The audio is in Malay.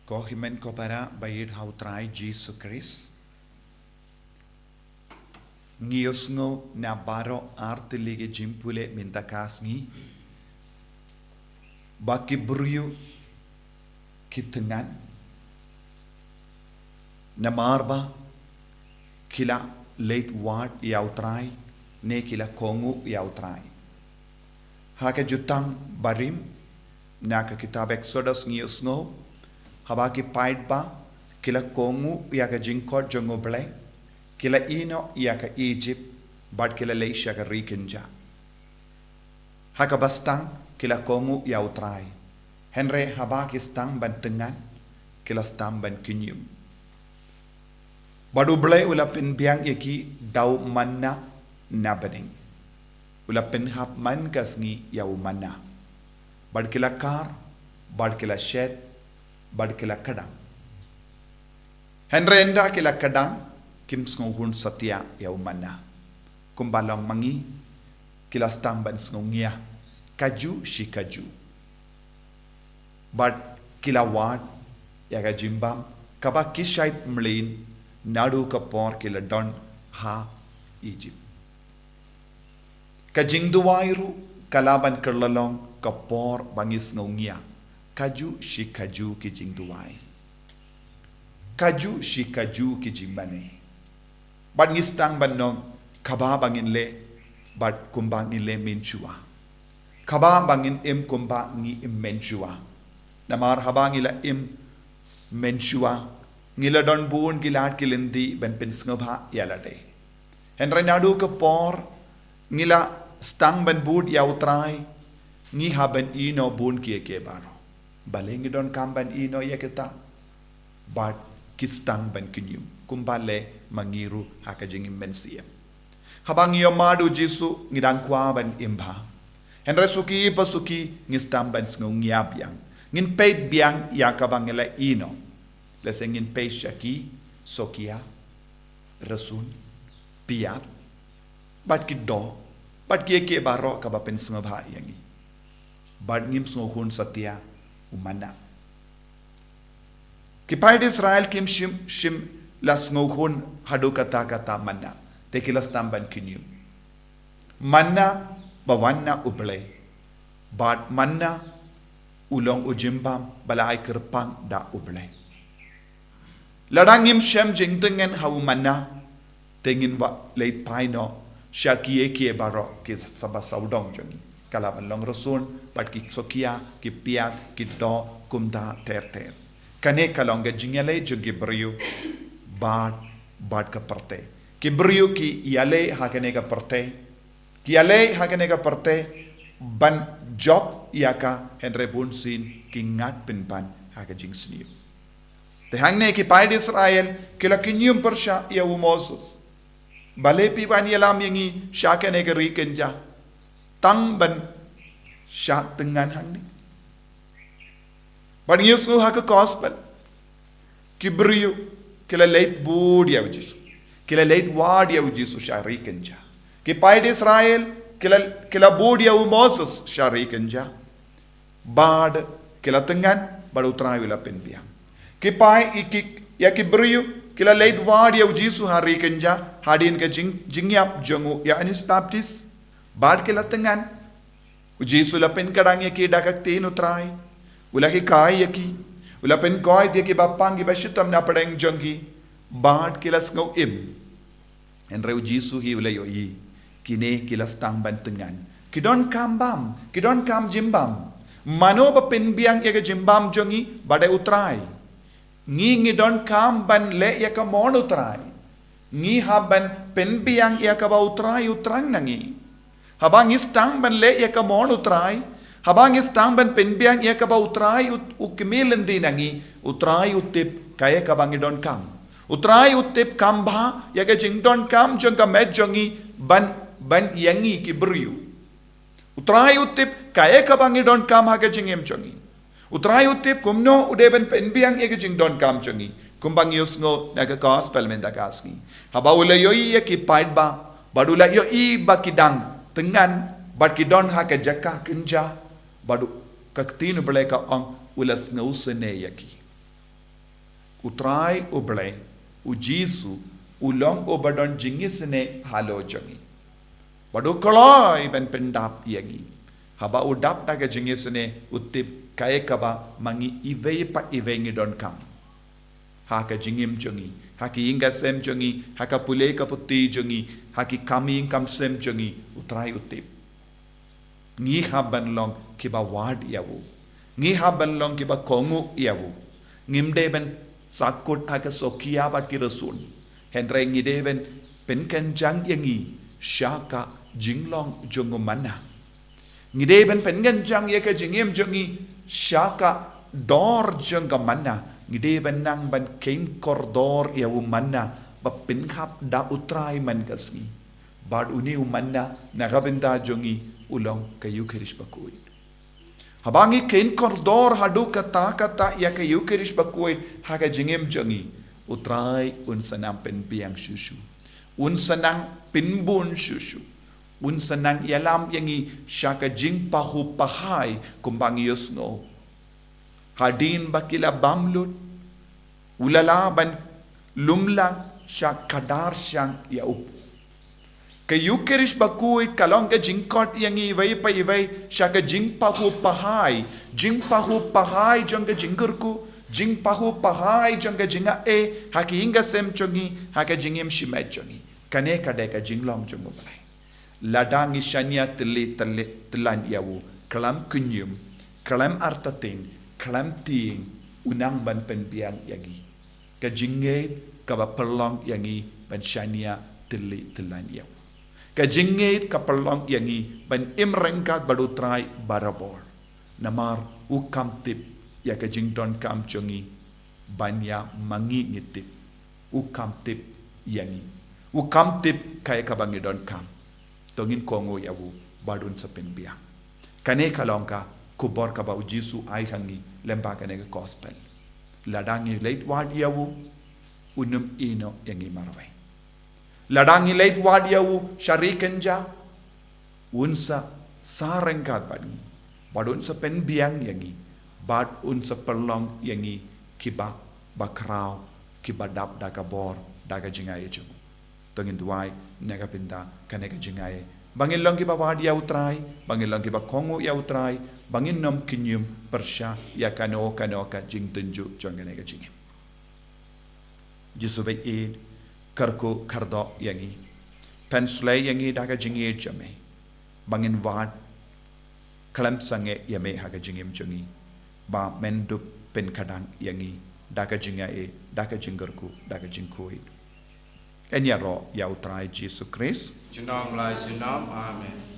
Kohimen kopara bayid hautrai Jesus Christ. Ngiosngo na baro artilige jimpule mintakas ngi. Baki buryu kitengan. Na marba kila late ward yautrai ne kila kongu yautrai. Haka jutang barim na ka kitab Exodus ngiosngo. Habaki paid ba kila kongu yaka jinkot jongo ble kila ino yaka Egypt bad kila leisha ka rikinja haka bastang kila kongu ya utrai henre habaki stang ban tengan kila stang ban Khnuim badu ble ulapin biang yaki dau manna nabaning ulapin hap man kasngi yau manna bad kila kar bad kila shed bad kila kadang. Henry enda kila kadang kim sngohun satya yau Manna. Kumbalong mangi kila stamban sngongia kaju shi kaju. Bad kila wad yaga jimbam kaba kishait mlin nadu kapor kila don ha Egypt. Kajing duwairu kalaban kerlalong kapor bangis sngongia. Kaju shi kaju ki jing duwai. Kaju shi kaju ki jing bane. Bad ngistang banong kaba bangin le bad kumbang le menchua. Kaba bangin im kumbang ngi im menchua. Namar habang ila im menchua. Ngila don buon gilat kilindi ben pensngabha yalade. Henry nadu ke por ngila stang ben bud yautrai ngi haben ino bun kie ke baro. Balengi don kamban ino ya kita bat kistang ban Khnuim kumbale mangiru hakajing immensia habang iyo madu jisu ngidang kwa ban imba henre suki pasuki ngistam ban sngungyab yang ngin peit biang ya kabangela ino lese ngin peit shaki sokia Rynsun piat bat kiddo bat kieke baro kabapen snobha yangi bat ngim sngohun satya Manna. Kipaid Israel kim shim las ngohun hadu kata manna. Tekilas tamban Khnuim. Manna bawanna uble. Bad manna ulong ujimbam balai kerpang da uble. Ladangim shem jingtengen hau manna tengin wa leit paino shakie kie baro ki sabasaudong jongi. Kalaban long Rynsun pat ki sokia ki piat ki do kumda ter kane kalonga jingale jogi brio bad ka parte ki brio ki yale hakane ka parte ki yale hakane ka parte ban job yaka henre bunsin ki ngat pin ban haka jing snip te hangne ki paid Israel kila Khnuim persha ya Moses bale pi ban yalam yangi shakane ka rikenja tang ban syak tengan hang ni. But news ngo haka gospel. Kibriyo kila late bood ya ujisu. Kila late ward ya ujisu sharikenja. Ki paid Israel kila bood ya Moses sharikenja. Bad kila tengan bad utrai wila penpiang. Ki pai ya kibriyo kila late ward ya ujisu harikenja hadin ka jingyap jongu ya Anis Baptist. Bad kila tengan Ujisu lapin kadang yaki dakak tin utrai. Ulaki kai yaki. Ulapin koi dia ki bapang ki bashitam na padang jangki. Bad kilas ngau im. Enre ujisu hi ulayo yi. Kine kilas tang bantengan. Kidon kam bam. Kidon kam jimbam. Mano bapin biang yaka jimbam jangi badai utrai. Ngi don kam ban le yaka mon utrai. Ngi haban pen biang yaka ba utrai nangi. Habang istang ban le ya ka mon utrai habang istang ban penbiang ya ka ba utrai ukmilen dinangi utrai utip kaya ka bang don kam utrai utip kam ba ya ka jing don kam jong ka med jongi ban yangi ki briu utrai utip kaya ka bang don kam ha ka jing em jongi utrai utip kumno ude ban penbiang ya ka jing don kam jongi kumbang yusngo na ka gospel men da kasni haba ula yoi ya ki paid ba badula yo I ba kidang tengan bad kidon ha ka jaka kinja badu kaktinu beleka ong ulas ngausene yaki utrai uble ujisu ulong ubadon jingisne halo jongi badu koloi ben pendap yagi haba udap daga jingisne utip kaya kaba mangi ivei pa ivengi don kam haka jingim jongi haki inga sem jongi haka pule kaputi jongi haki kami ingkam sem jongi utrai utip ngi haban long kiba wad yawu ngi haban long kiba kongu yawu ngimde ben sakut haka sokia bat kirasun henre ngi deben pen kanjang yangi shaka jinglong jongo Manna ngi deben pen kanjang yaka jingim jongi shaka dor jonga Manna ngi deben nang ban kain kordor yawu Manna ba pen khap da utrai man kasni bad uni Manna nagabenda jongi ulong kayu kirish bakuit habangi kain kordor hadu kata ya kayu kirish bakuit haga jingim jongi utrai un sanang pen biang susu un sanang pinbun susu un sanang yalam yangi shaka jing pahu pahai kumbang yusno hadin bakila bamlut ulala ban lumlang shak kadar shang ya up kayu kirish bakuit kalong ka jingkot yangi vai pa ivai shaka jing pahu pahai jonga jingurku jing pahu pahai jonga jinga haki inga sem chongi haka jingim shimet chongi kane kadeka jinglong jongo balai ladangi shanya telan yawu kalam Khnuim kalam artatin kalam ting unang ban penbiang yagi ka jinge ka perlong yangi ban shanya telan yawu ka jinge ka perlong yangi ban imrengkat badutrai barabor namar ukam tip ya ka jington kam chongi banya mangi ngitip ukam tip yangi ukam tip kaya ka bangi don kam tongin kongo yawu badun sa penbiang kane kalongka kubor ka ba ujisu ai hangi lemba kane ka gospel ladangi late wad yawu unum ino yangi marwai ladangi late wad yawu sharikenja unsa sarengkat badni badun sa penbiang yangi bad unsa perlong yangi kiba bakrau kiba dap daga bor daga jingai chung tongin duai nega pinda kanega jingai bangin long kiba wad ya utrai bangin long kiba kongo ya utrai bangin nom Khnuim persha ya kano ka jing tunju jonganega jingim jisube Ieid karko kardo yangi penslay yangi daga jingai jame bangin wad kalam sange yame haga jingim jongi ba mendup pen kadang yangi daga jingai daga jingurku daga jingkoi enya ro ya utrai Jesus Christ Junam la junam amen